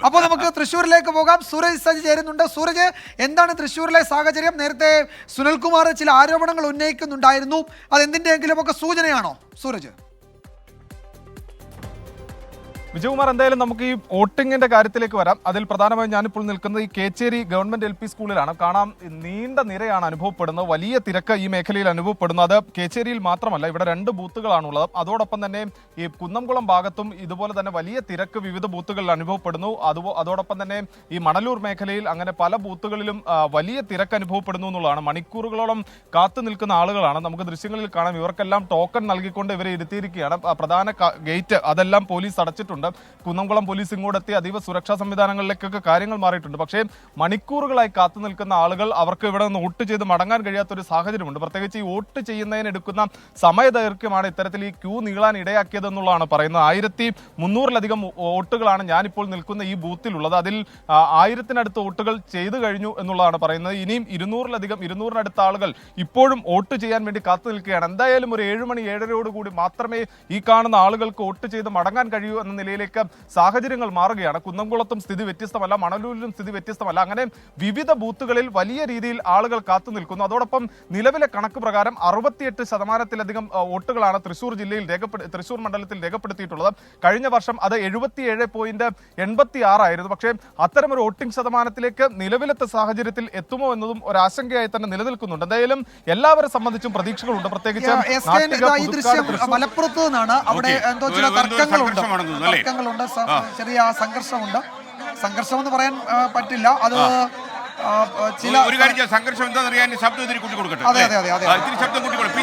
അപ്പോൾ നമുക്ക് തൃശ്ശൂരിലേക്ക് പോകാം. സൂരജ് സജി ചേരുന്നുണ്ട്. സൂരജ്, എന്താണ് തൃശ്ശൂരിലെ സാഹചര്യം? നേരത്തെ സുനിൽകുമാർ ചില ആരോപണങ്ങൾ ഉന്നയിക്കുന്നുണ്ടായിരുന്നു. അതെന്തിന്റെയെങ്കിലും ഒക്കെ സൂചനയാണോ സൂരജ്? വിജയകുമാർ, എന്തായാലും നമുക്ക് ഈ വോട്ടിങ്ങിന്റെ കാര്യത്തിലേക്ക് വരാം. അതിൽ പ്രധാനമായും ഞാനിപ്പോൾ നിൽക്കുന്നത് ഈ കേച്ചേരി ഗവൺമെന്റ് LP സ്കൂളിലാണ്. കാണാം, നീണ്ട നിരയാണ് അനുഭവപ്പെടുന്നത്. വലിയ തിരക്ക് ഈ മേഖലയിൽ അനുഭവപ്പെടുന്നു. അത് കേച്ചേരിയിൽ മാത്രമല്ല, ഇവിടെ 2 ബൂത്തുകളാണുള്ളത്. അതോടൊപ്പം തന്നെ ഈ കുന്നംകുളം ഭാഗത്തും ഇതുപോലെ തന്നെ വലിയ തിരക്ക് വിവിധ ബൂത്തുകളിൽ അനുഭവപ്പെടുന്നു. അതോടൊപ്പം തന്നെ ഈ മണലൂർ മേഖലയിൽ അങ്ങനെ പല ബൂത്തുകളിലും വലിയ തിരക്ക് അനുഭവപ്പെടുന്നു എന്നുള്ളതാണ്. മണിക്കൂറുകളോളം കാത്തു നിൽക്കുന്ന ആളുകളാണ്. നമുക്ക് ദൃശ്യങ്ങളിൽ കാണാം, ഇവർക്കെല്ലാം ടോക്കൺ നൽകിക്കൊണ്ട് ഇവരെ ഇരുത്തിയിരിക്കുകയാണ്. പ്രധാന ഗേറ്റ് അതെല്ലാം പോലീസ് അടച്ചിട്ടുണ്ട്. കുന്നംകുളം പോലീസ് ഇങ്ങോട്ടെത്തി അതീവ സുരക്ഷാ സംവിധാനങ്ങളിലേക്കൊക്കെ കാര്യങ്ങൾ മാറിയിട്ടുണ്ട്. പക്ഷേ മണിക്കൂറുകളായി കാത്തു നിൽക്കുന്ന ആളുകൾ, അവർക്ക് ഇവിടെ നിന്ന് വോട്ട് ചെയ്ത് മടങ്ങാൻ കഴിയാത്തൊരു സാഹചര്യമുണ്ട്. പ്രത്യേകിച്ച് ഈ വോട്ട് ചെയ്യുന്നതിന് എടുക്കുന്ന സമയദൈർഘ്യമാണ് ഇത്തരത്തിൽ ഈ ക്യൂ നീളാൻ ഇടയാക്കിയതെന്നുള്ളതാണ് പറയുന്നത്. 1300-ലധികം വോട്ടുകളാണ് ഞാനിപ്പോൾ നിൽക്കുന്ന ഈ ബൂത്തിലുള്ളത്. അതിൽ 1000-നടുത്ത് വോട്ടുകൾ ചെയ്തു കഴിഞ്ഞു എന്നുള്ളതാണ് പറയുന്നത്. ഇനിയും 200-നടുത്ത ആളുകൾ ഇപ്പോഴും വോട്ട് ചെയ്യാൻ വേണ്ടി കാത്തു നിൽക്കുകയാണ്. എന്തായാലും ഒരു 7 മണി 7:30 കൂടി മാത്രമേ ഈ കാണുന്ന ആളുകൾക്ക് വോട്ട് ചെയ്ത് മടങ്ങാൻ കഴിയൂ എന്ന നിലയിലേക്ക് സാഹചര്യങ്ങൾ മാറുകയാണ്. കുന്നംകുളത്തും സ്ഥിതി വ്യത്യസ്തമല്ല, മണലൂരിലും സ്ഥിതി വ്യത്യസ്തമല്ല. അങ്ങനെ വിവിധ ബൂത്തുകളിൽ വലിയ രീതിയിൽ ആളുകൾ കാത്തു നിൽക്കുന്നു. അതോടൊപ്പം നിലവിലെ കണക്ക് പ്രകാരം 68%-ലധികം വോട്ടുകളാണ് തൃശ്ശൂർ മണ്ഡലത്തിൽ രേഖപ്പെടുത്തിയിട്ടുള്ളത്. കഴിഞ്ഞ വർഷം അത് 77.86 ആയിരുന്നു. പക്ഷേ അത്തരമൊരു വോട്ടിംഗ് ശതമാനത്തിലേക്ക് നിലവിലത്തെ സാഹചര്യത്തിൽ എത്തുമോ എന്നതും ഒരു ആശങ്കയായി തന്നെ നിലനിൽക്കുന്നുണ്ട്. എന്തായാലും എല്ലാവരെ സംബന്ധിച്ചും പ്രതീക്ഷകളുണ്ട്. പ്രത്യേകിച്ച് മലപ്പുറത്ത് നിന്നാണ്. അവിടെ എന്തോ ചില തർക്കങ്ങളുണ്ട്, ചെറിയ സംഘർഷം എന്ന് പറയാൻ പറ്റില്ല. അത് ചില ഒരു കാര്യം, സംഘർഷം എന്താണെന്ന് അറിയാൻ ശബ്ദം ഇതിരി കൂട്ടി കൊടുക്കട്ടെ. അതെ അതെ അതെ ശബ്ദം കൂട്ടി കൊടുക്കും.